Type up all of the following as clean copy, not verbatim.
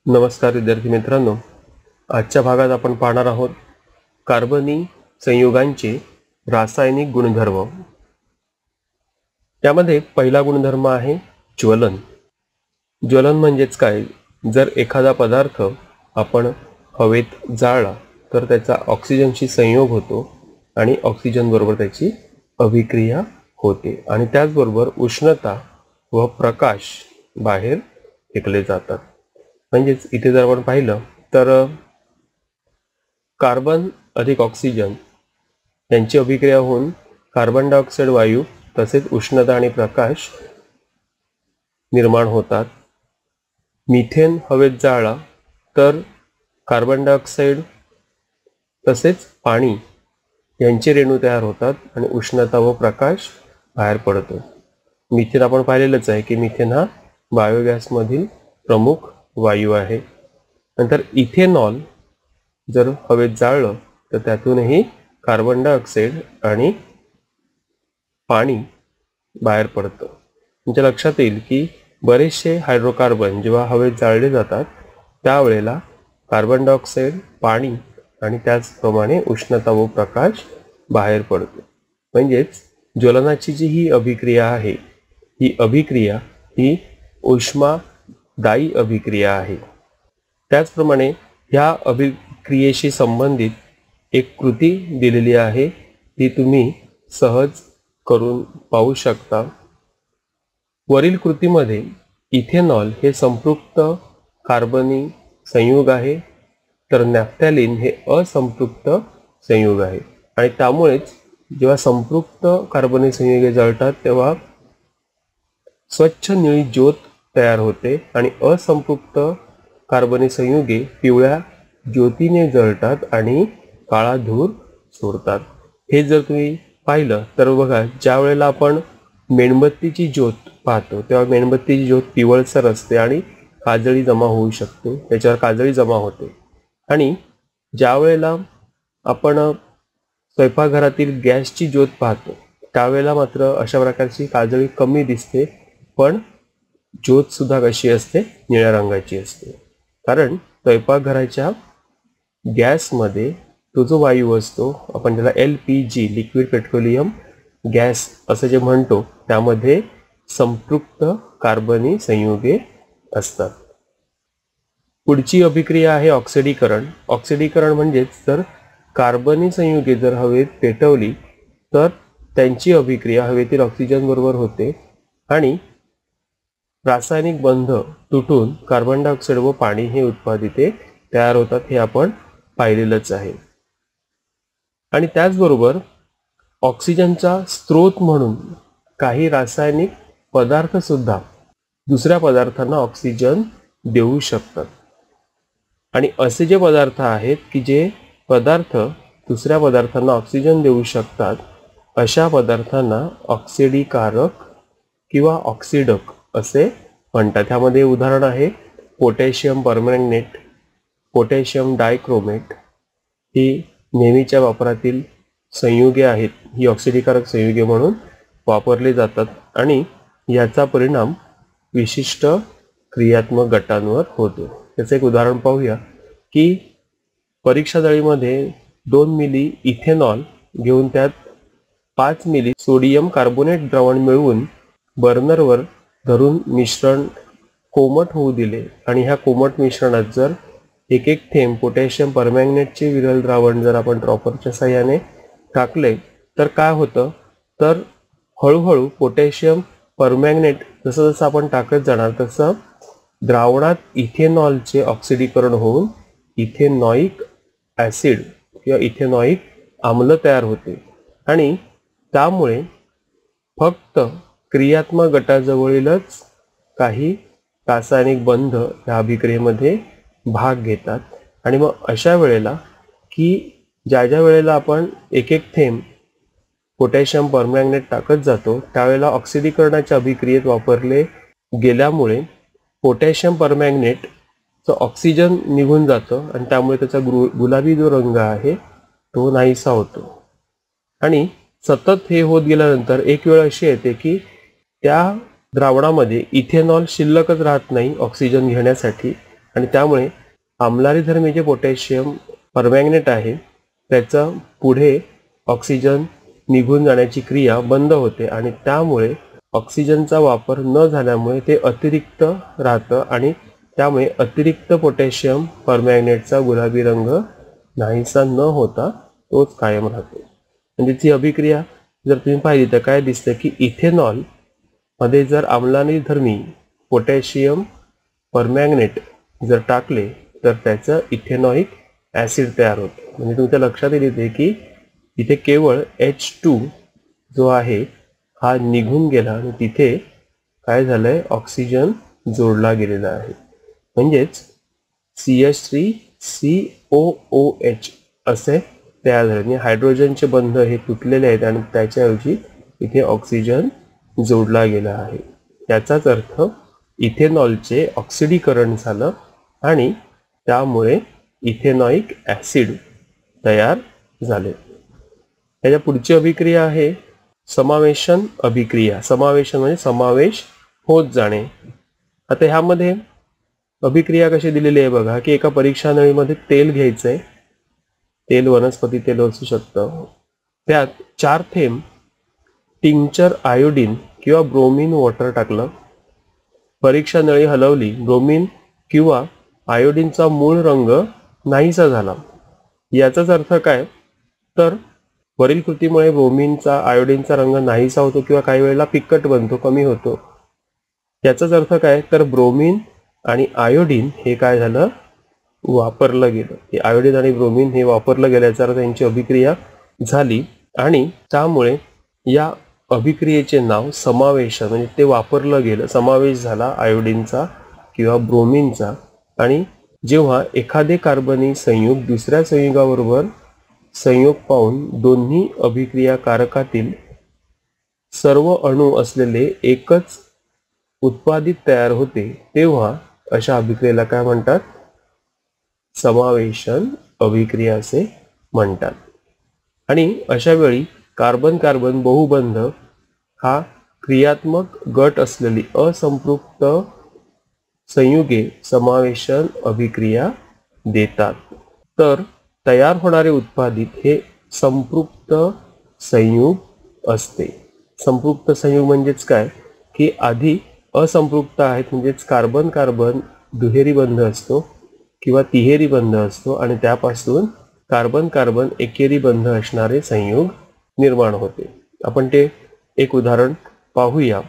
नमस्कार विद्यार्थी मित्रांनो, आजच्या भागात आपण पाहणार आहोत कार्बनी संयुगांचे रासायनिक गुणधर्म। त्यामध्ये पहिला गुणधर्म आहे ज्वलन। ज्वलन म्हणजेच काय? जर एखादा पदार्थ आपण हवेत जाळला तर त्याचा ऑक्सिजनशी संयोग होतो आणि ऑक्सिजन बरोबर त्याची अभिक्रिया होते आणि त्याचबरोबर उष्णता व प्रकाश बाहेर फेकले जातात। म्हणजेच इथे जर आपण पाहिलं तर कार्बन अधिक ऑक्सिजन यांची अभिक्रिया होऊन कार्बन डायऑक्साइड वायू तसेच उष्णता आणि प्रकाश निर्माण होतात। मिथेन हवेत जाळला तर कार्बन डायऑक्साइड तसेच पाणी यांचे रेणू तयार होतात आणि उष्णता व प्रकाश बाहेर पडतो। मिथेन आपण पाहिलेलंच आहे की मिथेन हा बायोगॅस मधील प्रमुख वायू आहे। नंतर इथेनॉल जर हवेत जाळलं तर त्यातूनही कार्बन डायऑक्साइड आणि पाणी बाहेर पडतं। तुमच्या लक्षात येईल की बरेचसे हायड्रोकार्बन जेव्हा हवेत जाळले जातात त्यावेळेला कार्बन डायऑक्साइड, पाणी आणि त्याचप्रमाणे उष्णता व प्रकाश बाहेर पडतो। म्हणजेच ज्वलनाची जी ही अभिक्रिया आहे ही अभिक्रिया ही उष्मादायी अभिक्रिया आहे। त्याचप्रमाणे ह्या अभिक्रियेशी संबंधित एक कृती दिलेली आहे, ती तुम्ही सहज करून पाहू शकता। वरील कृतीमध्ये इथेनॉल हे संपृक्त कार्बनी संयुग आहे तर नॅफ्थॅलिन हे असंपृक्त संयुग आहे आणि त्यामुळेच जेव्हा संपृक्त कार्बनी संयुगे जळतात तेव्हा स्वच्छ निळी ज्योत तयार होते आणि असंपृक्त कार्बनी संयुगे पिवळ्या ज्योतीने जळतात आणि काळा धूर सोडतात। हे जर तुम्ही पाहिलं तर बघा, ज्या वेळेला आपण मेणबत्तीची ज्योत पाहतो तेव्हा मेणबत्तीची ज्योत पिवळसर असते आणि काजळी जमा होऊ शकते, त्याच्यावर काजळी जमा होते। आणि ज्या वेळेला आपण स्वयंपाकघरातील गॅसची ज्योत पाहतो त्यावेळेला मात्र अशा प्रकारची काजळी कमी दिसते, पण ज्योत सुद्धा कशी असते? निळ्या रंगाची असते। कारण स्वयंपाकघराच्या गॅसमध्ये तो जो वायू असतो आपण त्याला LPG लिक्विड पेट्रोलियम गॅस असं जे म्हणतो त्यामध्ये संपृक्त कार्बनी संयुगे असतात। पुढची अभिक्रिया आहे ऑक्सिडीकरण। ऑक्सिडीकरण म्हणजेच जर कार्बनी संयुगे जर हवेत पेटवली तर त्यांची अभिक्रिया हवेतील ऑक्सिजन बरोबर होते आणि रासायनिक बंध तुटून कार्बन डायऑक्साइड व पाणी हे उत्पादिते तयार होतात, हे आपण पाहिलेलंच आहे। आणि त्याचबरोबर ऑक्सिजनचा स्रोत म्हणून काही रासायनिक पदार्थ सुद्धा दुसऱ्या पदार्थांना ऑक्सिजन देऊ शकतात। आणि असे जे पदार्थ आहेत की जे पदार्थ दुसऱ्या पदार्थांना ऑक्सिजन देऊ शकतात अशा पदार्थांना ऑक्सिडीकारक किंवा ऑक्सिडक असे म्हणतात। त्यामध्ये उदाहरण आहे पोटॅशियम परमॅंगनेट, पोटॅशियम डायक्रोमेट। ही नेहमीच्या वापरातील संयुगे आहेत, ही ऑक्सिडीकारक संयुगे म्हणून वापरली जातात आणि याचा परिणाम विशिष्ट क्रियात्मक गटांवर होतो। त्याचं एक उदाहरण पाहूया की परीक्षा जाळीमध्ये 2 मिली इथेनॉल घेऊन त्यात 5 मिली सोडियम कार्बोनेट द्रावण मिळवून बर्नरवर धरून मिश्रण कोमट होऊ दिले आणि ह्या कोमट मिश्रणात जर एक एक थेंब पोटॅशियम परमॅंगनेटचे विरल द्रावण जर आपण ड्रॉपरच्या साहाय्याने टाकले तर काय होतं? तर हळूहळू पोटॅशियम परमॅंगनेट जसं जसं आपण टाकत जाणार तसं द्रावणात इथेनॉलचे ऑक्सिडीकरण होऊन इथेनॉइक ॲसिड किंवा इथेनॉइक आम्ल तयार होते आणि त्यामुळे फक्त क्रियात्मक गटाजवळीलच काही रासायनिक बंध या अभिक्रियेमध्ये भाग घेतात। आणि मग अशा वेळेला की ज्या वेळेला आपण एक एक थेंब पोटॅशियम परमॅंगनेट टाकत जातो त्यावेळेला ऑक्सिडीकरणाच्या अभिक्रियेत वापरले गेल्यामुळे पोटॅशियम परमॅंगनेटचं ऑक्सिजन निघून जातं आणि त्यामुळे त्याचा गुलाबी जो रंग आहे तो नाहीसा होतो। आणि सतत हे होत गेल्यानंतर एक वेळ अशी येते की त्या द्रावणामध्ये इथेनॉल शिल्लकच राहत नाही ऑक्सिजन घेण्यासाठी आणि त्यामुळे आम्लारीधर्मी जे पोटॅशियम परमॅंगनेट आहे त्याचा पुढे ऑक्सिजन निघून जाण्याची क्रिया बंद होते आणि त्यामुळे ऑक्सिजनचा वापर न झाल्यामुळे ते अतिरिक्त राहतं आणि त्यामुळे अतिरिक्त पोटॅशियम परमॅंगनेटचा गुलाबी रंग नाहीसा न होता तोच कायम राहतो. म्हणजे ती अभिक्रिया जर तुम्ही पाहिली तर काय दिसतं की इथेनॉल मध्ये जर आम्लारीधर्मी पोटॅशियम परमॅंगनेट जर टाकले तर त्याचं इथेनॉइक ॲसिड तयार होतं. म्हणजे तुमच्या लक्षात येते की इथे केवळ H2 जो आहे हा निघून गेला आणि तिथे काय झालंय ऑक्सिजन जोडला गेलेला आहे. म्हणजेच CH3COOH असे तयार झाले. हायड्रोजनचे बंध हे तुटलेले आहेत आणि त्याच्याऐवजी इथे ऑक्सिजन जोडला गेला आहे. याचाच अर्थ इथेनॉलचे ऑक्सिडीकरण झालं आणि त्यामुळे इथेनॉइक ॲसिड तयार झाले. त्याच्या पुढची अभिक्रिया आहे समावेशन अभिक्रिया. समावेशन म्हणजे समावेश होत जाणे. आता ह्यामध्ये अभिक्रिया कशी दिलेली आहे बघा की एका परीक्षा नळीमध्ये तेल घ्यायचंय. तेल वनस्पती तेल असू शकतं. त्यात 4 थेंब टिंक्चर आयोडीन किंवा ब्रोमीन वॉटर टाकलं. परीक्षा नळी हलवली. ब्रोमीन किंवा आयोडीनचा मूळ रंग नाहीसा झाला. याचाच अर्थ काय तर वरील कृतीमुळे ब्रोमीनचा आयोडीनचा रंग नाहीसा होतो किंवा काही वेळेला फिक्कट बनतो, कमी होतो. याचाच अर्थ काय तर ब्रोमीन आणि आयोडीन हे काय झालं वापरलं गेलं. हे आयोडीन आणि ब्रोमीन हे वापरलं गेल्याचा अर्थ त्यांची अभिक्रिया झाली आणि त्यामुळे या अभिक्रियेचे नाव समावेशन म्हणजे ते वापरलं गेलं, समावेश झाला आयोडीनचा किंवा ब्रोमीनचा. आणि जेव्हा एखादे कार्बनी संयुग दुसऱ्या संयुगाबरोबर संयोग पाहून दोन्ही अभिक्रियाकारकातील सर्व अणू असलेले एकच उत्पादित तयार होते तेव्हा अशा अभिक्रियेला काय म्हणतात समावेशन अभिक्रिया असे म्हणतात. आणि अशा वेळी कार्बन कार्बन बहुबंध हा क्रियात्मक गट असलेली असंपृक्त संयुगे समावेशन अभिक्रिया देतात. तर तयार होणारे उत्पादित हे संपृक्त संयुग असते. संपृक्त संयुग म्हणजेच काय की आधी असंपृक्त आहेत म्हणजेच कार्बन कार्बन दुहेरी बंध असतो किंवा तिहेरी बंध असतो आणि त्यापासून कार्बन कार्बन एकेरी बंध असणारे संयुग निर्माण होते. आपण ते एक उदाहरण पाहूया.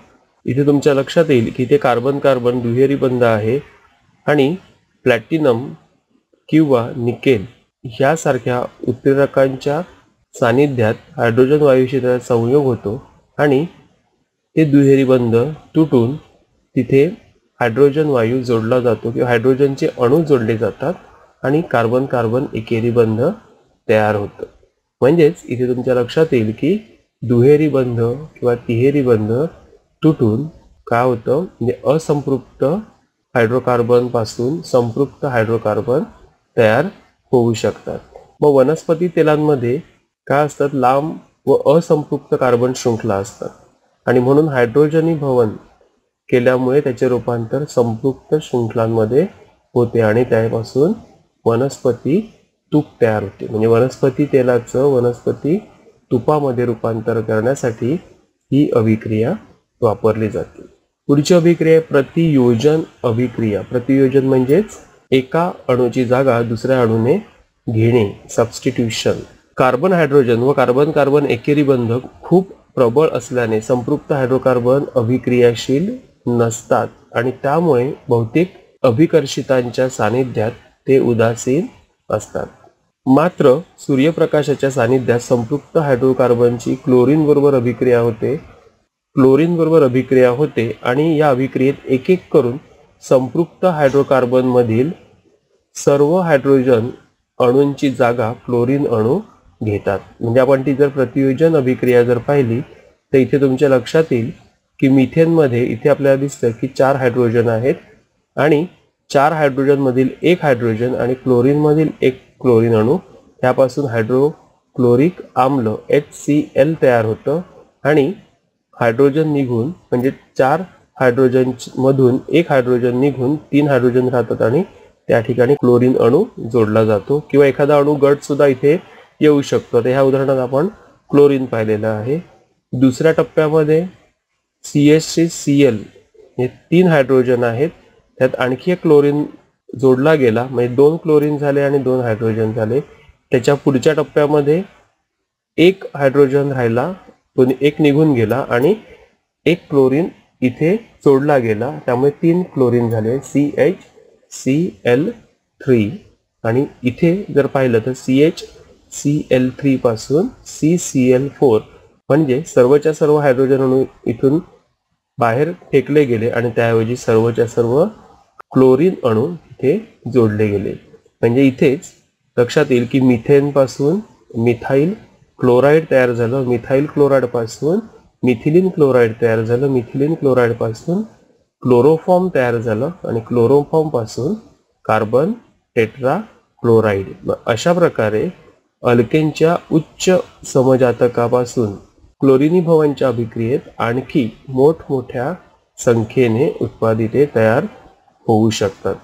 इथे तुमच्या लक्षात येईल की ते कार्बन कार्बन दुहेरी बंध आहे आणि प्लॅटिनम किंवा निकेल ह्यासारख्या उत्प्रेरकांच्या सानिध्यात हायड्रोजन वायूशी त्याचा संयोग होतो आणि ते दुहेरी बंध तुटून तिथे हायड्रोजन वायू जोडला जातो किंवा हायड्रोजनचे अणू जोडले जातात आणि कार्बन कार्बन एकेरी बंध तयार होतं. म्हणजेच इथे तुमच्या लक्षात येईल की दुहेरी बंध किंवा तिहेरी बंध तुटून काय होतं म्हणजे असंपृक्त हायड्रोकार्बन पासून संपृक्त हायड्रोकार्बन तयार होऊ शकतात. मग वनस्पती तेलांमध्ये काय असतात लांब व असंपृक्त कार्बन शृंखला असतात आणि म्हणून हायड्रोजनीभवन केल्यामुळे त्याचे रूपांतर संपृक्त शृंखलांमध्ये होते आणि त्यापासून वनस्पती तूप तयार होते. म्हणजे वनस्पती तेलाचं वनस्पती तुपामध्ये रूपांतर करण्यासाठी ही अभिक्रिया वापरली जाते. पुढची अभिक्रिया प्रतियोजन अभिक्रिया. प्रतियोजन म्हणजेच एका अणूची जागा दुसऱ्या अणूने घेणे, सबस्टिट्यूशन. कार्बन हायड्रोजन व कार्बन कार्बन एकेरी बंध खूप प्रबळ असल्याने संपृक्त हायड्रोकार्बन अभिक्रियाशील नसतात आणि त्यामुळे बहुतेक अभिकर्षितांच्या सानिध्यात ते उदासीन असतात. मात्र सूर्यप्रकाशाच्या सानिध्यात संपृक्त हायड्रोकार्बनची क्लोरीन बरोबर अभिक्रिया होते आणि या अभिक्रियेत एक एक करून संपृक्त हायड्रोकार्बन मधील सर्व हायड्रोजन अणूंची जागा क्लोरीन अणू घेतात. म्हणजे आपण ती जर प्रतियोजन अभिक्रिया जर पाहिली तर इथे तुमच्या लक्षात येईल की मिथेनमध्ये इथे आपल्याला दिसतं की 4 हायड्रोजन आहेत आणि 4 हायड्रोजन मधील एक हायड्रोजन आणि क्लोरीन मधील एक क्लोरीन अणू त्यापासून हायड्रोक्लोरिक आम्ल HCl तयार होतं आणि हायड्रोजन निघून म्हणजे 4 हायड्रोजन मधून एक हायड्रोजन निघून 3 हायड्रोजन राहतात आणि त्या ठिकाणी क्लोरीन अणू जोडला जातो किंवा एखादा अणू गट सुद्धा इथे येऊ शकतो. तर ह्या उदाहरणात आपण क्लोरीन पाहिलेलं आहे. दुसऱ्या टप्प्यामध्ये CH3Cl हे 3 हायड्रोजन आहेत, त्यात आणखी एक क्लोरीन जोडला गेला, म्हणजे 2 क्लोरीन झाले आणि 2 हायड्रोजन झाले. त्याच्या पुढच्या टप्प्यामध्ये एक हायड्रोजन राहिला, तो एक निघून गेला आणि एक क्लोरीन इथे जोडला गेला, त्यामुळे 3 क्लोरीन झाले CHCl3. आणि इथे जर पाहिलं तर CHCl3 पासून CCl4 म्हणजे सर्वच्या सर्व हायड्रोजन अणू इथून बाहेर फेकले गेले आणि त्याऐवजी सर्वच्या सर्व क्लोरीन अणू इथे जोडले गेले. म्हणजे इथेच लक्षात येईल की मिथेन पासून मिथाइल क्लोराईड तयार झालं, मिथाइल क्लोराईड पासून मिथिलीन क्लोराईड तयार झालं, मिथिलीन क्लोराईड पासून क्लोरोफॉर्म तयार झालं आणि क्लोरोफॉर्म पासून कार्बन टेट्रा क्लोराईड. अशा प्रकारे अल्केनच्या उच्च समजातकापासून क्लोरिनीभवांच्या अभिक्रियेत आणखी मोठमोठ्या संख्येने उत्पादिते तयार होऊ शकतात.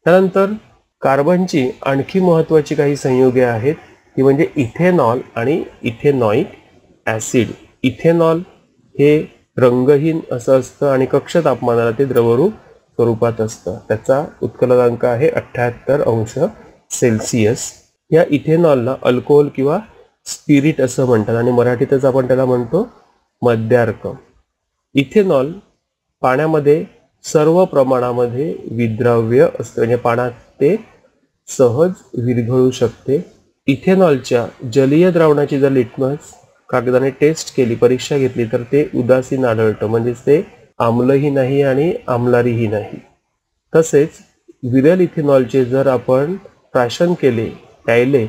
त्यानंतर कार्बनची आणखी महत्त्वाची काही संयुगे आहेत, ती म्हणजे इथेनॉल आणि इथेनॉइक ॲसिड. इथेनॉल हे रंगहीन असं असतं आणि कक्ष तापमानाला ते द्रवरूप स्वरूपात असतं. त्याचा उत्कलनांक आहे 78°C. या इथेनॉलला अल्कोहोल किंवा स्पिरिट असं म्हणतात आणि मराठीतच आपण त्याला म्हणतो मद्यार्क. इथेनॉल पाण्यामध्ये सर्व प्रमाणामध्ये विद्राव्य असते, म्हणजे पाण्यात ते सहज विरघळू शकते. इथेनॉलच्या जलीय द्रावणाची जर लिटमस कागदाने टेस्ट केली, परीक्षा घेतली, तर ते उदासीन आढळतं, म्हणजेच ते आम्लही नाही आणि आम्लारीही नाही. तसेच विरल इथेनॉलचे जर आपण प्राशन केले, प्यायले,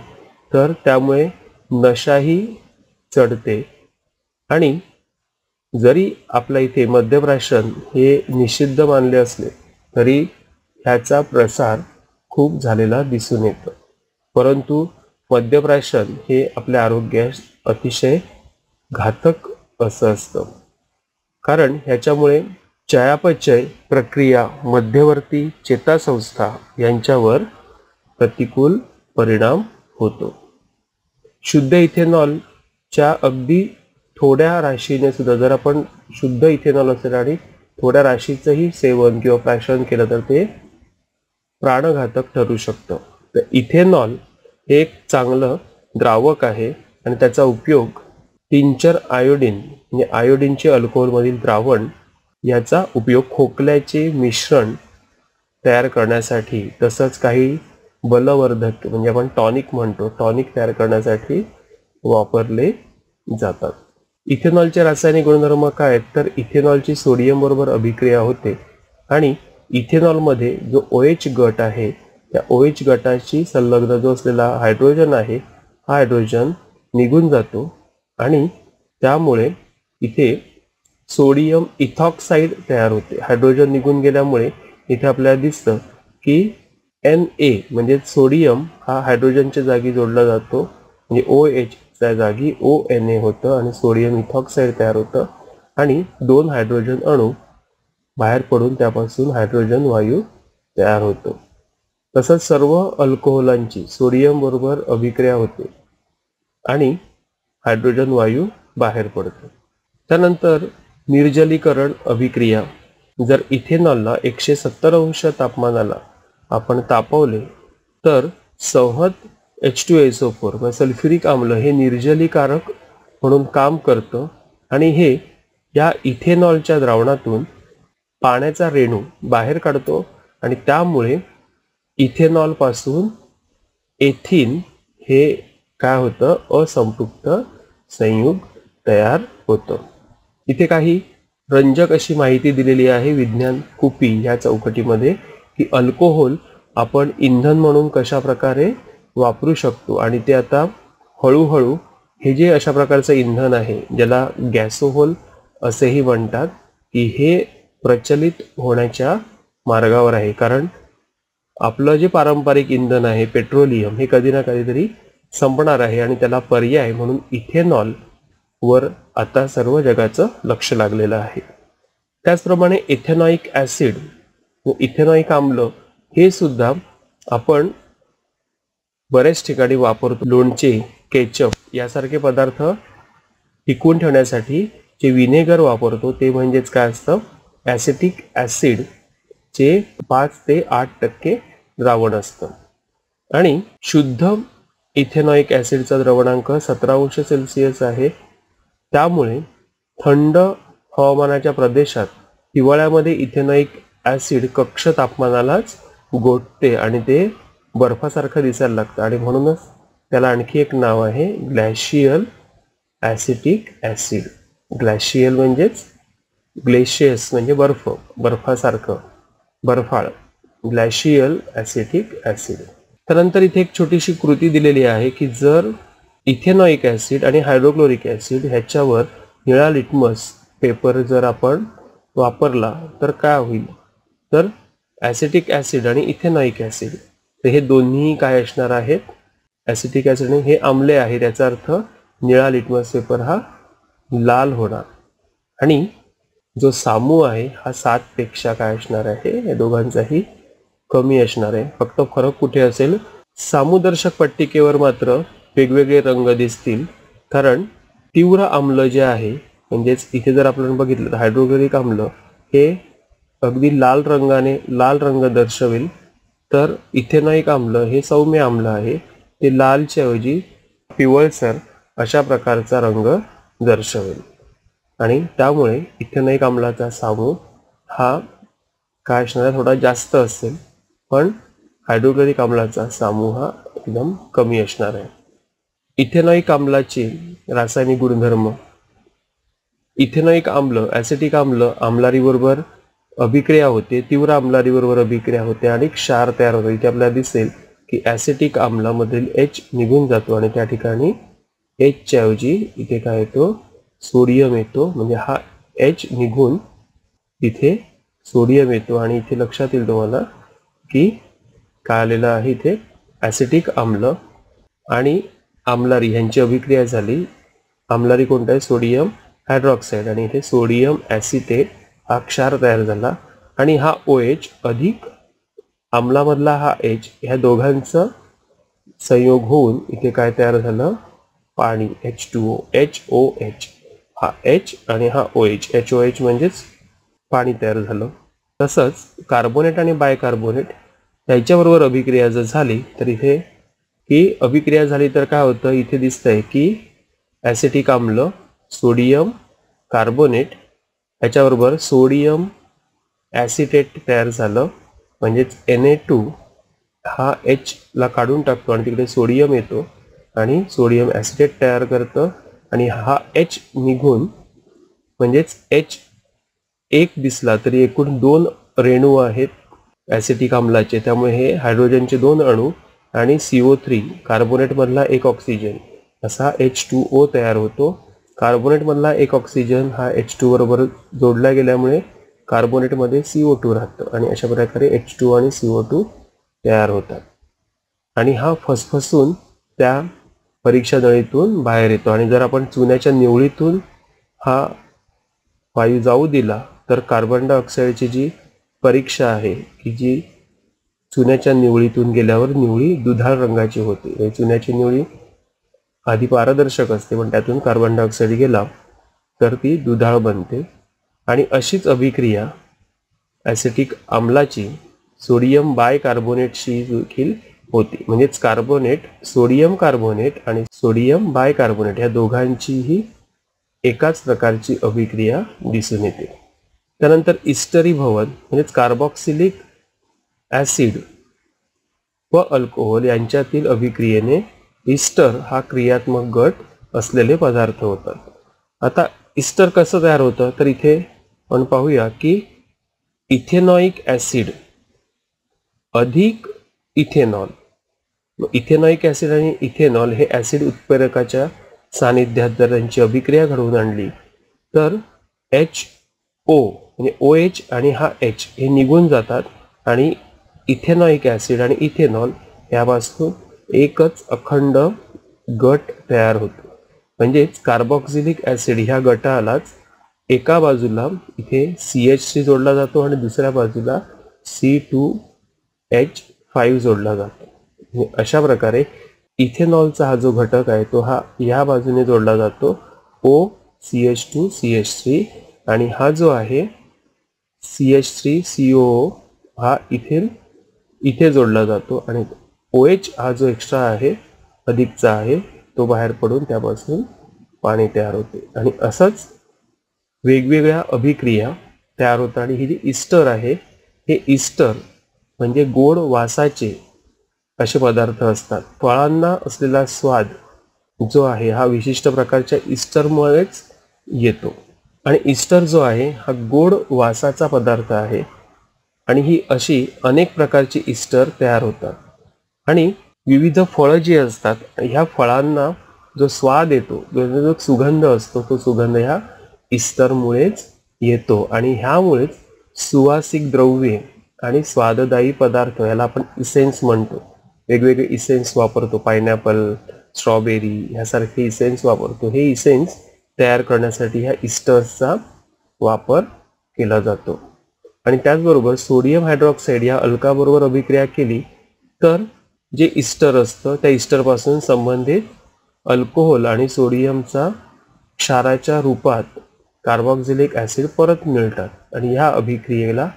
तर त्यामुळे नशाही चढते. आणि जरी आपल्या इथे मद्यप्राशन हे निषिद्ध मानले असले तरी ह्याचा प्रसार खूप झालेला दिसून येतो. परंतु मद्यप्राशन हे आपल्या आरोग्यास अतिशय घातक असं असतं, कारण ह्याच्यामुळे चयापचय प्रक्रिया, मध्यवर्ती चेतासंस्था यांच्यावर प्रतिकूल परिणाम होतो. शुद्ध इथेनॉलच्या अगदी थोड्या राशीने सुद्धा जर आपण शुद्ध इथेनॉल असेल आणि थोड्या राशीचंही सेवन किंवा प्राशन केलं तर ते प्राणघातक ठरू शकतं. तर इथेनॉल हे एक चांगलं द्रावक आहे आणि त्याचा उपयोग टिंचर आयोडीन म्हणजे आयोडीनचे अल्कोहोलमधील द्रावण याचा उपयोग खोकल्याचे मिश्रण तयार करण्यासाठी, तसंच काही बलवर्धक म्हणजे आपण टॉनिक म्हणतो, टॉनिक तयार करण्यासाठी वापरले जातात. इथेनॉलचे रासायनिक गुणधर्म काय आहेत, तर इथेनॉलची सोडियम बरोबर अभिक्रिया होते आणि इथेनॉलमध्ये जो OH गट आहे त्या OH गटाशी संलग्न जो असलेला हायड्रोजन आहे, हा हायड्रोजन निघून जातो आणि त्यामुळे इथे सोडियम इथॉक्साईड तयार होते. हायड्रोजन निघून गेल्यामुळे इथे आपल्याला दिसतं की Na म्हणजे सोडियम हा हायड्रोजनच्या जागी जोडला जातो, म्हणजे OH च्या जागी ONA होतं आणि सोडियम इथॉक्साईड तयार होतं आणि 2 हायड्रोजन अणू बाहेर पडून त्यापासून हायड्रोजन वायू तयार होतो. तसंच सर्व अल्कोहोलांची सोडियम बरोबर अभिक्रिया होते आणि हायड्रोजन वायू बाहेर पडतो. त्यानंतर निर्जलीकरण अभिक्रिया. जर इथेनॉलला 170° तापमानाला आपण तापवले तर संहत H2SO4 म्हणजे सल्फ्युरिक आम्ल हे निर्जलीकारक म्हणून काम करतं आणि हे या इथेनॉलच्या द्रावणातून पाण्याचा रेणू बाहेर काढतो आणि त्यामुळे इथेनॉल पासून एथिन हे काय होतं, असंपृक्त संयुग तयार होतं. इथे काही रंजक अशी माहिती दिलेली आहे विज्ञान कुपी ह्या चौकटीमध्ये की अल्कोहोल आपण इंधन म्हणून कशा प्रकारे वापरू शकतो आणि ते आता हळूहळू हे जे अशा प्रकारचं इंधन आहे ज्याला गॅसोहोल असेही म्हणतात की हे प्रचलित होण्याच्या मार्गावर आहे. कारण आपलं जे पारंपरिक इंधन आहे पेट्रोलियम हे कधी ना कधीतरी संपणार आहे आणि त्याला पर्याय म्हणून इथेनॉल वर आता सर्व जगाचं लक्ष लागलेलं आहे. त्याचप्रमाणे इथेनॉइक ॲसिड इथेनॉइक आम्ल हे सुद्धा आपण बरेच ठिकाणी वापरतो. लोणचे, केचप यासारखे पदार्थ टिकवून ठेवण्यासाठी जे विनेगर वापरतो ते म्हणजेच काय असतं, ॲसिटिक ॲसिड चे 5 ते 8% द्रावण असतं. आणि शुद्ध इथेनॉइक ॲसिडचा द्रवणांक 17° आहे. त्यामुळे थंड हवामानाच्या प्रदेशात हिवाळ्यामध्ये इथेनॉइक ॲसिड कक्ष तापमानालाच गोठते आणि ते बर्फासारखं दिसायला लागतं आणि म्हणूनच त्याला आणखी एक नाव आहे ग्लॅशियल ॲसिटिक ॲसिड. ग्लॅशियल म्हणजेच ग्लेशियस म्हणजे बर्फ, बर्फासारखं, बर्फाळ, ग्लॅशियल ॲसिटिक ॲसिड. त्यानंतर इथे एक छोटीशी कृती दिलेली आहे की जर इथेनॉइक ॲसिड आणि हायड्रोक्लोरिक ॲसिड ह्याच्यावर निळा लिटमस पेपर जर आपण वापरला तर काय होईल, तर ॲसिटिक ॲसिड आणि इथेनॉइक ॲसिड तर हे दोन्ही काय असणार आहेत, ॲसिटिक ॲसिड हे आम्ले आहे, त्याचा अर्थ निळा लिटमस पेपर हा लाल होणार. आणि जो सामू आहे हा 7 पेक्षा काय असणार आहे, या दोघांचाही कमी असणार आहे. फक्त फरक कुठे असेल, सामुदर्शक पट्टिकेवर मात्र वेगवेगळे रंग दिसतील, कारण तीव्र आम्ल जे आहे म्हणजेच इथे जर आपण बघितलं तर हायड्रोक्लोरिक आम्ल हे अगदी लाल रंग दर्शवेल, तर इथेनॉइक आम्ल हे सौम्य आम्ल आहे, ते लालच्या ऐवजी पिवळसर अशा प्रकारचा रंग दर्शवेल. आणि त्यामुळे इथेनॉइक आम्लाचा सामू हा काय असणार आहे, थोडा जास्त असेल, पण हायड्रोक्लोरिक आम्लाचा सामू हा एकदम कमी असणार आहे. इथेनॉइक आम्लाचे रासायनिक गुणधर्म. इथेनॉइक आम्ल, ॲसिटिक आम्ल आम्लारीबरोबर अभिक्रिया होते, तीव्र आम्लारीबरोबर अभिक्रिया होते आणि क्षार तयार होतो. इथे आपल्याला दिसेल की ॲसिटिक आम्लामधील H निघून जातो आणि त्या ठिकाणी H च्या ऐवजी इथे काय येतो, सोडियम येतो. म्हणजे हा H निघून इथे सोडियम येतो आणि इथे लक्षात येईल तुम्हाला की काय आलेलं आहे, इथे ॲसिटिक आम्ल आणि आम्लारी ह्यांची अभिक्रिया झाली. आम्लारी कोणता आहे, सोडियम हायड्रॉक्साईड, आणि इथे सोडियम ॲसिटेट हा क्षार तयार झाला आणि हा OH अधिक आम्लामधला हा H ह्या दोघांचं संयोग होऊन इथे काय तयार झालं, पाणी H2O, HOH, हा H आणि हा OH, HOH म्हणजेच पाणी तयार झालं. तसंच कार्बोनेट आणि बायकार्बोनेट याच्याबरोबर अभिक्रिया जर झाली तर इथे ही अभिक्रिया झाली तर काय होतं, इथे दिसतंय की ॲसिटिक आम्ल सोडियम कार्बोनेट याच्याबरोबर सोडियम ॲसिटेट तयार झालं, म्हणजेच Na2 हा H ला काढून टाकतो आणि तिकडे सोडियम येतो आणि सोडियम ॲसिटेट तयार करतं आणि हा H निघून म्हणजेच H एक दिसला तरी एकूण 2 रेणू आहेत ॲसिटिक आम्लाचे, त्यामुळे हे हायड्रोजनचे 2 अणू आणि CO3 कार्बोनेटमधला एक ऑक्सिजन असा H2O तयार होतो. कार्बोनेटमधला एक ऑक्सिजन हा H2 बरोबर जोडला गेल्यामुळे कार्बोनेटमध्ये CO2 राहतं आणि अशा प्रकारे H2 आणि CO2 तयार होतात आणि हा फसफसून त्या परीक्षा नळीतून बाहेर येतो. आणि जर आपण चुन्याच्या निवळीतून हा वायू जाऊ दिला तर कार्बन डायऑक्साईडची जी परीक्षा आहे की जी चुन्याच्या निवळीतून गेल्यावर निवळी दुधाळ रंगाची होते. चुन्याची निवळी आधी पारदर्शक असते, पण त्यातून कार्बन डायऑक्साईड गेला तर ती दुधाळ बनते. आणि अशीच अभिक्रिया ॲसिटिक आम्लाची सोडियम बायकार्बोनेटशी देखील होती. म्हणजेच कार्बोनेट, सोडियम कार्बोनेट आणि सोडियम बायकार्बोनेट या दोघांचीही एकाच प्रकारची अभिक्रिया दिसून येते. त्यानंतर इस्टरी भवन म्हणजेच कार्बॉक्सिलिक ॲसिड व अल्कोहोल यांच्यातील अभिक्रियेने इस्टर हा क्रियात्मक गट असलेले पदार्थ होतात. आता इस्टर कसं तयार होतं, तर इथे आपण पाहूया की इथेनॉइक ॲसिड अधिक इथेनॉल, इथेनॉइक ॲसिड आणि इथेनॉल हे ॲसिड उत्प्रेरकाच्या सानिध्यात जर त्यांची अभिक्रिया घडवून आणली तर HO म्हणजे OH आणि हा H हे निघून जातात आणि इथेनॉइक ॲसिड आणि इथेनॉल यापासून एकच अखंड गट तयार होतो. म्हणजेच कार्बॉक्सिलिक ॲसिड ह्या गटालाच एका बाजूला इथे CH जोडला जातो आणि दुसऱ्या बाजूला C2H 5 जोडला जातो. अशा प्रकारे इथेनॉलचा हा जो घटक आहे तो हा या बाजूने जोडला जातो OCH2CH3 आणि हा जो आहे CH3COO हा इथे जोडला जातो आणि OH हा जो एक्स्ट्रा आहे अधिकचा आहे तो बाहेर पडून त्यापासून पाणी तयार होते. आणि असंच वेगवेगळ्या अभिक्रिया तयार होतात. आणि ही जी इस्टर आहे हे इस्टर म्हणजे गोड वासाचे असे पदार्थ असतात. फळांना असलेला स्वाद जो आहे हा विशिष्ट प्रकारच्या इस्टरमुळेच येतो. आणि इस्टर जो आहे हा गोड वासाचा पदार्थ आहे आणि ही अशी अनेक प्रकारची इस्टर तयार होतात. आणि विविध फळं जी असतात ह्या फळांना जो स्वाद येतो जो सुगंध असतो तो सुगंध ह्या इस्टरमुळेच येतो. आणि ह्यामुळेच सुवासिक द्रव्ये आणि स्वाददायी पदार्थ याला आपण इसेन्स म्हणतो. वेगवेगळे इसेन्स वापरतो, पायनॅपल, स्ट्रॉबेरी ह्यासारखे इसेन्स वापरतो. हे इसेन्स तयार करण्यासाठी ह्या इस्टर्सचा वापर केला जातो. आणि त्याचबरोबर सोडियम हायड्रॉक्साईड या अल्काबरोबर अभिक्रिया केली तर जे इस्टर असतं त्या इस्टरपासून संबंधित अल्कोहोल आणि सोडियमचा क्षाराच्या रूपात कार्बोक्झिलिक ॲसिड परत मिळतात. आणि ह्या अभिक्रियेला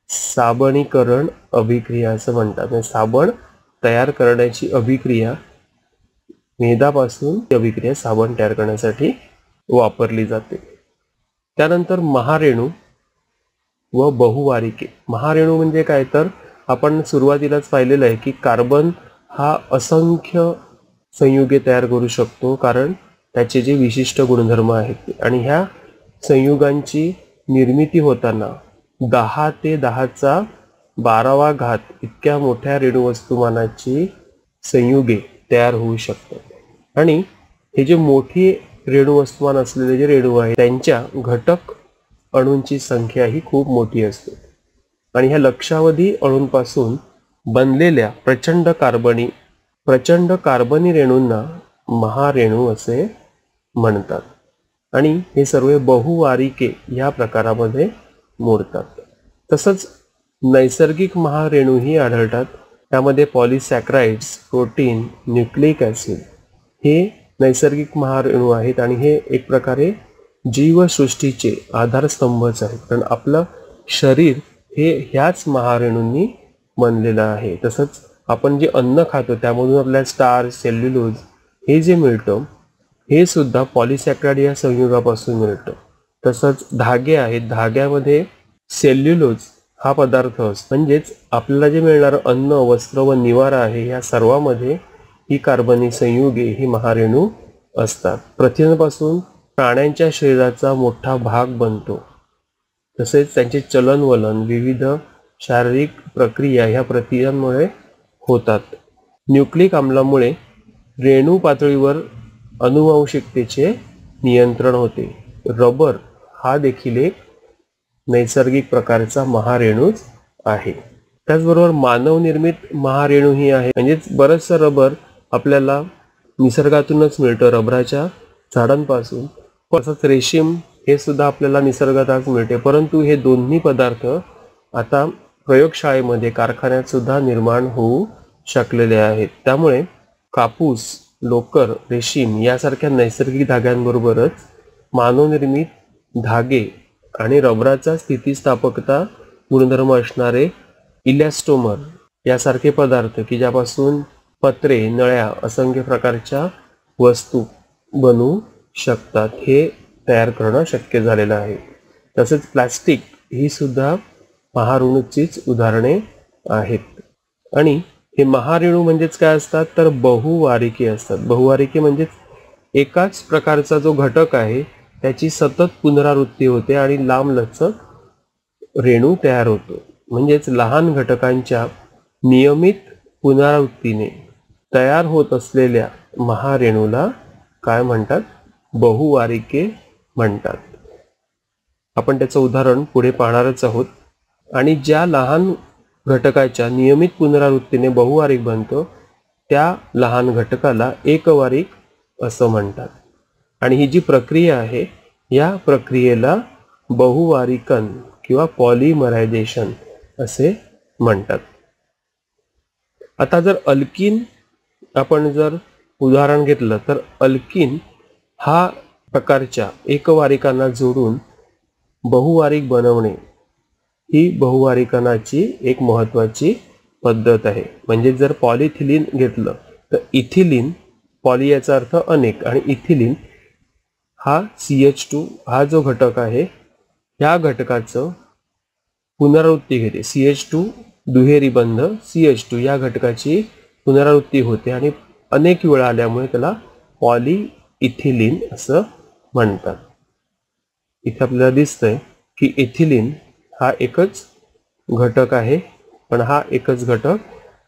साबणीकरण अभिक्रिया असं म्हणतात. म्हणजे साबण तयार करण्याची अभिक्रिया मेदापासून अभिक्रिया साबण तयार करण्यासाठी वापरली जाते. त्यानंतर महारेणू व बहुवारिके. महारेणू म्हणजे काय तर आपण सुरुवातीलाच पाहिलेलं आहे की कार्बन हा असंख्य संयुगे तयार करू शकतो कारण त्याचे जे विशिष्ट गुणधर्म आहेत. आणि ह्या संयुगांची निर्मिती होताना 10 ते 10⁻² इतक्या मोठ्या रेणुवस्तुमानाची संयुगे तयार होऊ शकतात. आणि हे जे मोठी रेणुवस्तुमान असलेले जे रेणू आहेत त्यांच्या घटक अणूंची संख्या ही खूप मोठी असते. आणि ह्या लक्षावधी अणूंपासून बनलेल्या प्रचंड कार्बनी रेणूंना महारेणू असे म्हणतात. आणि हे सर्व बहुवारिके या प्रकारामध्ये मोडतात. तसंच नैसर्गिक महारेणूही आढळतात. त्यामध्ये पॉलिसॅक्राइड्स, प्रोटीन, न्यूक्लिक ॲसिड हे नैसर्गिक महारेणू आहेत. आणि हे एक प्रकारे जीवसृष्टीचे आधारस्तंभच आहेत कारण आपलं शरीर हे ह्याच महारेणूंनी बनलेलं आहे. तसंच आपण जे अन्न खातो त्यामधून आपल्याला स्टार्च, सेल्युलोज हे जे मिळतं हे सुद्धा पॉलिसॅक्राइड या संयुगापासून मिळतं. तसंच धागे आहेत, धाग्यामध्ये सेल्युलोज हा पदार्थ असतो. म्हणजेच आपल्याला जे मिळणारं अन्न, वस्त्र व निवारा आहे या सर्वांमध्ये ही कार्बनी संयुगे ही महारेणू असतात. प्रथिनापासून प्राण्यांच्या शरीराचा मोठा भाग बनतो. तसेच त्यांचे चलनवलन, विविध शारीरिक प्रक्रिया ह्या प्रथिनांमुळे होतात. न्यूक्लिक आम्लामुळे रेणू पातळीवर अनुवांशिकतेचे नियंत्रण होते. रबर हा देखील एक नैसर्गिक प्रकारचा महारेणूच आहे. त्याचबरोबर मानवनिर्मित महारेणूही आहे. म्हणजेच बरंचसं रबर आपल्याला निसर्गातूनच मिळतं रबराच्या झाडांपासून. तसंच रेशीम हे सुद्धा आपल्याला निसर्गातच मिळते. परंतु हे दोन्ही पदार्थ आता प्रयोगशाळेमध्ये कारखान्यात सुद्धा निर्माण होऊ शकलेले आहेत. त्यामुळे कापूस, लोकर, रेशीम यासारख्या नैसर्गिक धाग्यांबरोबरच मानवनिर्मित धागे आणि रबराचा स्थितिस्थापकता गुणधर्म असणारे इलॅस्टोमर यासारखे पदार्थ की ज्यापासून पत्रे, नळ्या असंख्य प्रकारच्या वस्तू बनवू शकतात हे तयार करणं शक्य झालेलं आहे. तसेच प्लास्टिक ही सुद्धा महारेणूचीच उदाहरणे आहेत. आणि हे महारेणू म्हणजेच काय असतात तर बहुवारिके असतात. बहुवारिके म्हणजेच एकाच प्रकारचा जो घटक आहे त्याची सतत पुनरावृत्ती होते आणि लांबलचक रेणू तयार होतो. म्हणजेच लहान घटकांच्या नियमित पुनरावृत्तीने तयार होत असलेल्या महारेणूला काय म्हणतात बहुवारिके म्हणतात. आपण त्याचं उदाहरण पुढे पाहणारच आहोत. आणि ज्या लहान घटकाच्या नियमित पुनरावृत्तीने बहुवारिक बनतो त्या लहान घटकाला एकवारिक असं म्हणतात. आणि ही जी प्रक्रिया आहे या प्रक्रियेला बहुवारिकन किंवा पॉलिमरायझेशन असे म्हणतात. आता जर अल्किन आपण जर उदाहरण घेतलं तर अल्किन हा प्रकारच्या एकवारिकांना जोडून बहुवारिक बनवणे ही बहुवारिकणाची एक महत्त्वाची पद्धत आहे. म्हणजे जर पॉलिथिलीन घेतलं तर इथिलीन, पॉली याचा अर्थ अनेक आणि इथिलीन हा CH2 हा जो घटक आहे या घटकाचं पुनरावृत्ती घेते. CH2 दुहेरी बंध CH2 या घटकाची पुनरावृत्ती होते आणि अनेक वेळा आल्यामुळे त्याला पॉलिइथिलीन असं म्हणतात. इथे आपल्याला दिसतंय की इथिलीन हा एकच घटक आहे, पण हा एकच घटक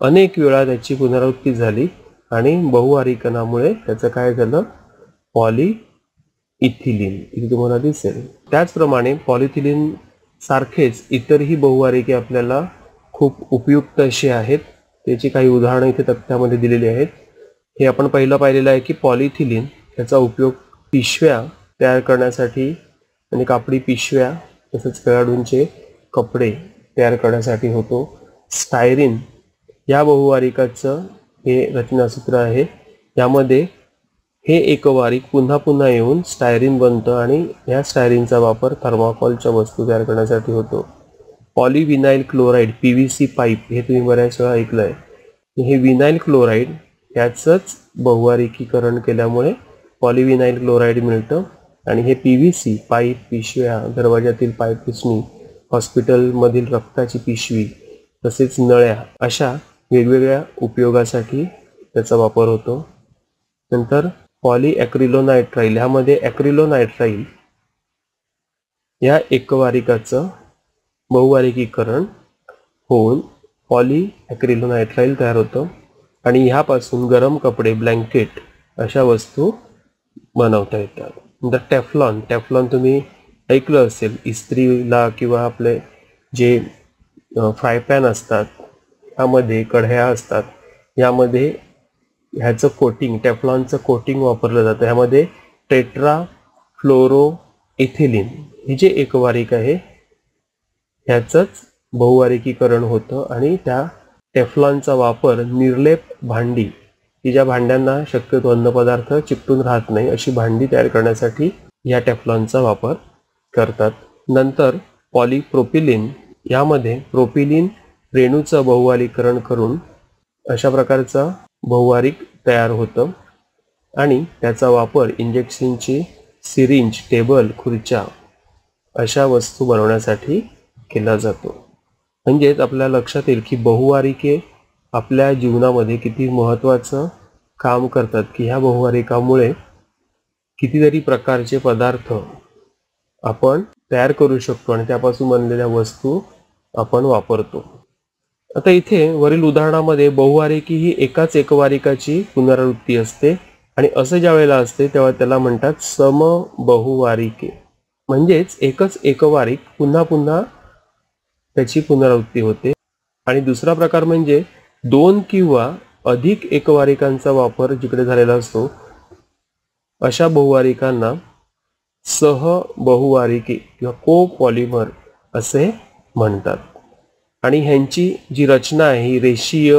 अनेक वेळा त्याची पुनरावृत्ती झाली आणि बहुवारिकणामुळे त्याचं काय झालं, पॉलिइथिलीन इथे तुम्हाला दिसेल. त्याचप्रमाणे पॉलिथिलीन सारखेच इतरही बहुवारिके आपल्याला खूप उपयुक्त अशी आहेत. त्याची काही उदाहरणं इथे तक्त्यामध्ये दिलेली आहेत. हे आपण पहिलं पाहिलेलं आहे की पॉलिथिलीन याचा उपयोग पिशव्या तयार करण्यासाठी आणि कापडी पिशव्या तसेच खेळाडूंचे कपडे तयार करण्यासाठी होतो. स्टायरीन या बहुवारिकाचं हे रचनासूत्र आहे. यामध्ये हे एकवारिक पुन्हा पुन्हा येऊन स्टायरीन बनतं आणि ह्या स्टायरीनचा वापर थर्माकोलच्या वस्तू तयार करण्यासाठी होतो. पॉलिविनाइल क्लोराईड PVC पाईप हे तुम्ही बऱ्याच वेळा ऐकलं आहे. हे विनाइल क्लोराईड याचंच बहुवारिकीकरण केल्यामुळे पॉलिविनाइल क्लोराईड मिळतं आणि हे PVC पाईप, पिशव्या, दरवाजातील पायपुसणी, हॉस्पिटलमधील रक्ताची पिशवी तसेच नळ्या अशा वेगवेगळ्या उपयोगासाठी त्याचा वापर होतो. नंतर पॉलीॲक्रिलोनायट्राइल, ह्यामध्ये ॲक्रिलोनायट्राइल या एकवारिकाचं बहुवारिकीकरण होऊन पॉलीॲक्रिलोनायट्राइल तयार होतं आणि ह्यापासून गरम कपडे, ब्लँकेट अशा वस्तू बनवता येतात. नंतर टेफ्लॉन तुम्ही ऐकलं असेल. इस्त्रीला किंवा आपले जे फ्राय पॅन असतात यामध्ये कढया असतात, यामध्ये ह्याचं कोटिंग, टेफ्लॉनचं कोटिंग वापरलं जातं. ह्यामध्ये टेट्रा फ्लोरो इथिलीन हे जे एकवारिक आहे ह्याचंच बहुवारिकीकरण होतं आणि त्या टेफ्लॉनचा वापर निर्लेप भांडी, की ज्या भांड्यांना शक्यतो अन्नपदार्थ चिकटून राहत नाही अशी भांडी तयार करण्यासाठी या टेफ्लॉनचा वापर करतात. नंतर पॉलीप्रोपिलीन, यामध्ये प्रोपिलीन रेणूचं बहुवारिकीकरण करून अशा प्रकारचा बहुवारिक तयार होतं आणि त्याचा वापर इंजेक्शनची सिरिंज, टेबल, खुर्च्या अशा वस्तू बनवण्यासाठी केला जातो. म्हणजेच आपल्याला लक्षात येईल की बहुवारिके आपल्या जीवनामध्ये किती महत्त्वाचं काम करतात, की ह्या बहुवारिकामुळे कितीतरी प्रकारचे पदार्थ आपण तयार करू शकतो आणि त्यापासून बनलेल्या वस्तू आपण वापरतो. आता इथे वरील उदाहरणामध्ये बहुवारिकी ही एकाच एकवारिकाची पुनरावृत्ती असते आणि असं ज्या वेळेला असते तेव्हा त्याला म्हणतात समबहुवारिके. म्हणजेच एकच एकवारिक पुन्हा पुन्हा त्याची पुनरावृत्ती होते. आणि दुसरा प्रकार म्हणजे दोन किंवा अधिक एकवारिकांचा वापर जिकडे झालेला असतो अशा बहुवारिकांना सहबहुवारिके किंवा कोपॉलिमर असे म्हणतात. आणि ह्यांची जी रचना आहे ही रेषीय,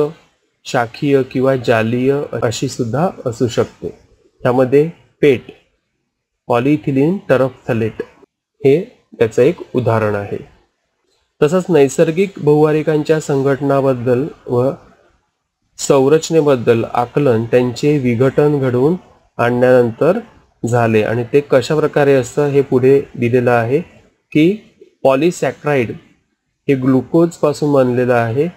शाखीय किंवा जालीय अशी सुद्धा असू शकते. त्यामध्ये पेट, पॉलिइथिलीन टरफ्थलेट हे त्याचं एक उदाहरण आहे. तसंच नैसर्गिक बहुवारिकांच्या संघटनाबद्दल व संरचनेबद्दल आकलन त्यांचे विघटन घडवून आणल्यानंतर झाले आणि ते कशा प्रकारे असतं हे पुढे दिलेलं आहे की पॉलिसॅक्राइड हे ग्लुकोज पासून बनलेलं आहे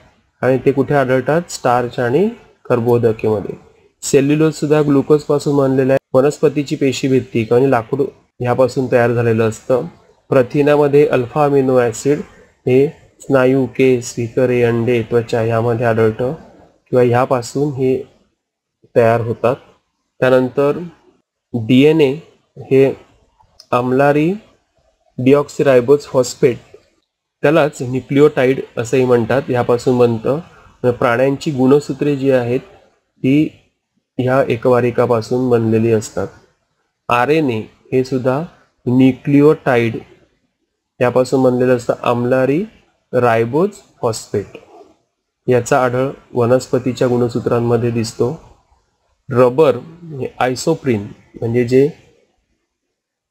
आणि ते कुठे आढळतात, स्टार्च आणि कर्बोदकेमध्ये. सेल्युलोज सुद्धा ग्लुकोज पासून बनलेलं आहे. वनस्पतीची पेशीभित्ती आणि लाकूड ह्यापासून तयार झालेलं असतं. प्रथिनामध्ये अल्फा अमिनो ॲसिड हे स्नायू, केस, विकरे, अंडे, त्वचा यामध्ये आढळतं किंवा ह्यापासून हे तयार होतात. त्यानंतर DNA हे आम्लारी डिऑक्सिरायबोज फॉस्फेट, त्यालाच न्यूक्लिओटाइड असंही म्हणतात, ह्यापासून बनतं. प्राण्यांची गुणसूत्रे जी आहेत ती ह्या एकवारिकापासून बनलेली असतात. RNA हे सुद्धा न्यूक्लिओटाइड यापासून बनलेलं असतं, आम्लारी रायबोज फॉस्फेट. याचा आढळ वनस्पतीच्या गुणसूत्रांमध्ये दिसतो. रबर हे आयसोप्रीन म्हणजे जे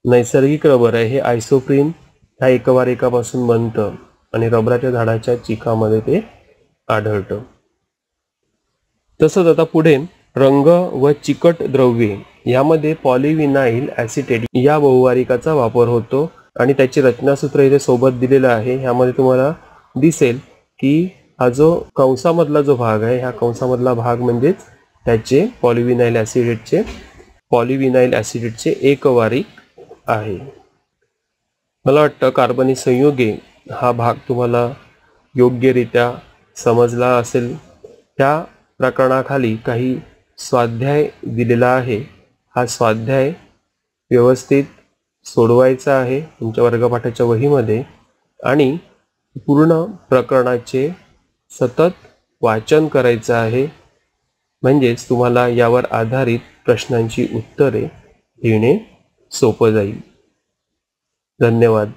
नैसर्गिक रबर आहे हे आयसोप्रीन ह्या एकवारिकापासून बनतं आणि रबराच्या झाडाच्या चिकामध्ये ते आढळतं. तसंच आता पुढे रंग व चिकट द्रव्ये यामध्ये पॉलिव्हिनाइल ॲसिटेट या बहुवारिकाचा वापर होतो आणि त्याची रचनासूत्र इथे सोबत दिलेलं आहे. ह्यामध्ये तुम्हाला दिसेल की हा जो कंसामधला जो भाग आहे ह्या कंसामधला भाग म्हणजेच त्याचे पॉलिव्हिनाइल ॲसिडेटचे एकवारिक आहे. मला वाटतं कार्बनी संयुगे हा भाग तुम्हाला योग्यरित्या समजला असेल. त्या प्रकरणाखाली काही स्वाध्याय दिलेला आहे. हा स्वाध्याय व्यवस्थित सोडवायचा आहे तुमच्या वर्गपाठाच्या वहीमध्ये आणि पूर्ण प्रकरणाचे सतत वाचन करायचं आहे. म्हणजेच तुम्हाला यावर आधारित प्रश्नांची उत्तरे देणे सोपं जाईल. धन्यवाद.